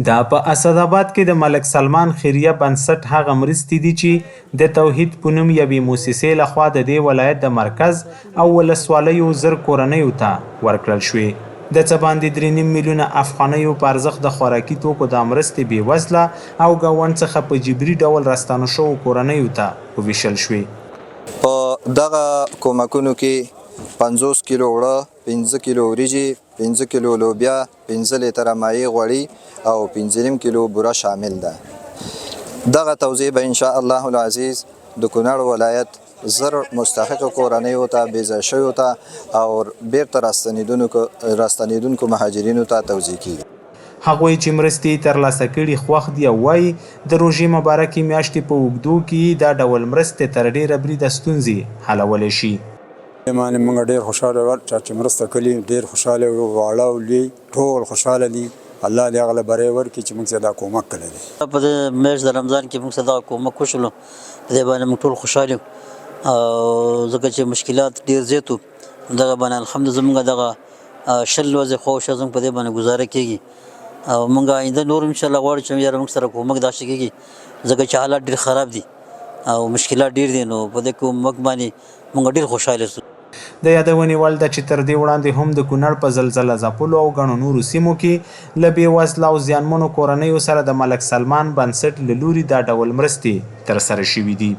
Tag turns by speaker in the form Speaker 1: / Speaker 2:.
Speaker 1: دا په اسداباد کې د ملک سلمان خیریه بنسټ هغه مرستې دي چې د توحید په نوم یوې موسسې لخوا د دې ولایت د مرکز او ولسوالیو زر کورنیو ته ورکړل شوې. د څه باندې 3.5 میلیونه افغانیو په ارزښت د خوراکي توکو د مرستې بېوزله او ګاونډ څخه په جبري ډول راستانه شوو کورنیو ته وویشل شوې.
Speaker 2: په دغه کومکونو کې 50 کیلو اوړه، 15 کیلو وریجې، 15 کیلو لوبیا، 15 لیتره مایع غوړي او 15 کیلو بوره شامل ده. دغه توزیع به ان شاء الله العزیز د کونړ ولایت زر مستحق کورنیو ته، بېځای شویو ته او بیرته راستنېدونکو مهاجرینو ته توزیع کیږي.
Speaker 1: هغوی چې مرستې ترلاسه کړي خوښ دي او وایي د روژې مبارکې میاشتې په اوږدو کې دا ډول مرستې تر ډېره بریده ستونزې حلولی شي.
Speaker 3: معنی موږ ډېر خوشحاله ول چې مرسته کړي، ډېر خوشحاله وو، واړه او لوی ټول خوشحاله دي. الله دې هغه له بری ورکړي چې موږ ته دا کومک کړی دی.
Speaker 4: په دې میاشت د رمضان کې موږ ته دا کومک وشولو، په دې باندې موږ ټول خوشحاله یو ځکه چې مشکلات ډېر زیات وو. دغه باندې الحمدلله زموږ دغه 20 ورځې خوښه زموږ په دې باندې ګزاره کېږي او موږ آینده نور انشاءالله غواړو چې یاره موږ سره کومک داسې کېږي ځکه چې حالات ډېر خراب دي او مشکلات ډېر دي. نو په دې کومک باندې موږ ډېر خوشحاله سو.
Speaker 1: د یادونې وړ ده چې تر دې وړاندې هم د کونړ په زلزله ځپلو او ګڼو نورو سیمو کې له بېوزله او زیانمنو کورنیو سره د ملک سلمان بنسټ له لوري دا ډول مرستې ترسره شوي دي.